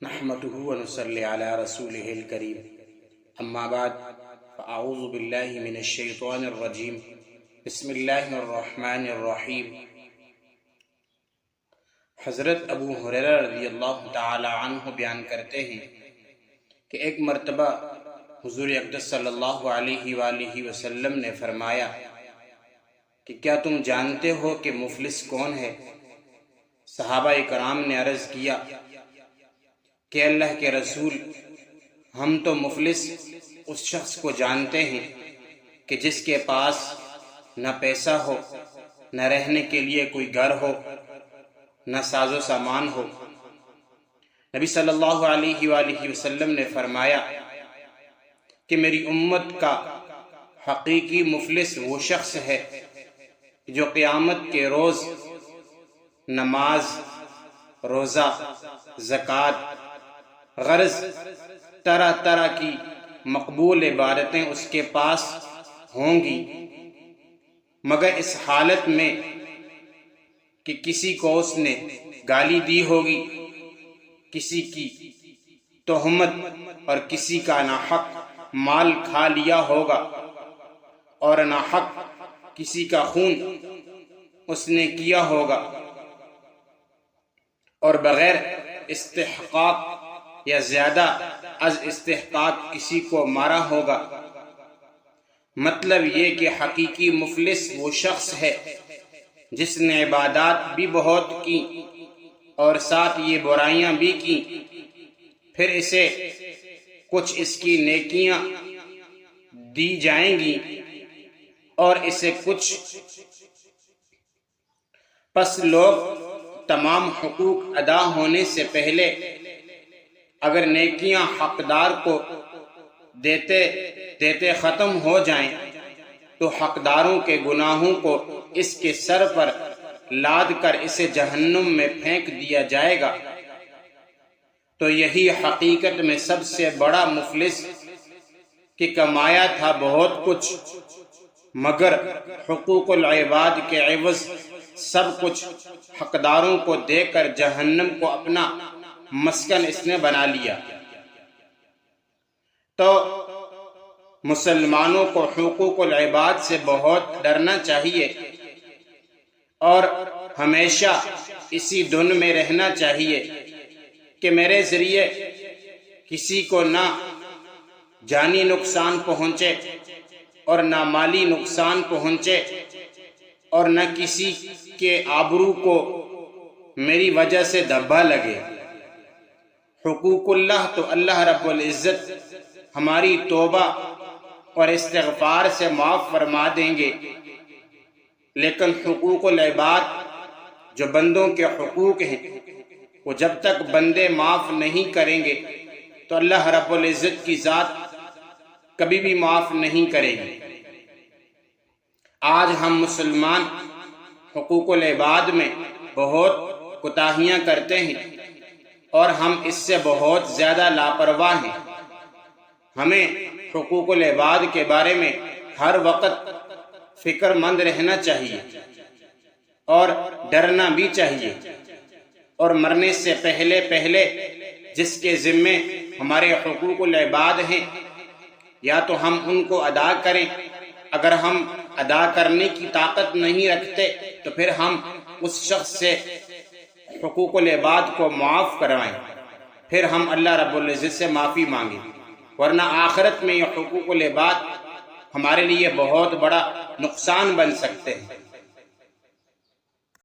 نحمده ونصلي على رسوله الكريم اما بعد فاعوذ بالله من الشیطان الرجیم بسم اللہ الرحمن الرحیم۔ حضرت ابو ہریرہ رضی اللہ تعالی عنہ بیان کرتے ہیں کہ ایک مرتبہ حضور اقدس صلی اللہ علیہ وآلہ وسلم نے فرمایا کہ کیا تم جانتے ہو کہ مفلس کون ہے؟ صحابہ کرام نے عرض کیا کہ اللہ کے رسول، ہم تو مفلس اس شخص کو جانتے ہیں کہ جس کے پاس نہ پیسہ ہو، نہ رہنے کے لیے کوئی گھر ہو، نہ ساز و سامان ہو۔ نبی صلی اللہ علیہ وآلہ وسلم نے فرمایا کہ میری امت کا حقیقی مفلس وہ شخص ہے جو قیامت کے روز نماز، روزہ، زکوٰۃ، غرض طرح طرح کی مقبول عبادتیں اس کے پاس ہوں گی، مگر اس حالت میں کہ کسی کو اس نے گالی دی ہوگی، کسی کی تہمت اور کسی کا ناحق مال کھا لیا ہوگا، اور ناحق کسی کا خون اس نے کیا ہوگا، اور بغیر استحقاق یا زیادہ از استحقاق کسی کو مارا ہوگا۔ مطلب یہ کہ حقیقی مفلس وہ شخص ہے جس نے عبادات بھی بہت کی اور ساتھ یہ برائیاں بھی کی، پھر اسے کچھ اس کی نیکیاں دی جائیں گی اور اسے کچھ، پس لوگ تمام حقوق ادا ہونے سے پہلے اگر نیکیاں حقدار کو دیتے دیتے ختم ہو جائیں تو حقداروں کے گناہوں کو اس کے سر پر لاد کر اسے جہنم میں پھینک دیا جائے گا۔ تو یہی حقیقت میں سب سے بڑا مفلس کہ کمایا تھا بہت کچھ، مگر حقوق العباد کے عوض سب کچھ حقداروں کو دے کر جہنم کو اپنا مسکن اس نے بنا لیا۔ تو مسلمانوں کو حقوق العباد سے بہت ڈرنا چاہیے اور ہمیشہ اسی دھن میں رہنا چاہیے کہ میرے ذریعے کسی کو نہ جانی نقصان پہنچے اور نہ مالی نقصان پہنچے اور نہ کسی کے آبرو کو میری وجہ سے دھبا لگے۔ حقوق اللہ تو اللہ رب العزت ہماری توبہ اور استغفار سے معاف فرما دیں گے، لیکن حقوق العباد جو بندوں کے حقوق ہیں وہ جب تک بندے معاف نہیں کریں گے تو اللہ رب العزت کی ذات کبھی بھی معاف نہیں کرے گی۔ آج ہم مسلمان حقوق العباد میں بہت کوتاہیاں کرتے ہیں اور ہم اس سے بہت زیادہ لاپرواہ ہیں۔ ہمیں حقوق العباد کے بارے میں ہر وقت فکر مند رہنا چاہیے اور ڈرنا بھی چاہیے، اور مرنے سے پہلے جس کے ذمے ہمارے حقوق العباد ہیں یا تو ہم ان کو ادا کریں، اگر ہم ادا کرنے کی طاقت نہیں رکھتے تو پھر ہم اس شخص سے حقوق العباد کو معاف کروائیں، پھر ہم اللہ رب العزت سے معافی مانگیں، ورنہ آخرت میں یہ حقوق العباد ہمارے لیے بہت بڑا نقصان بن سکتے ہیں۔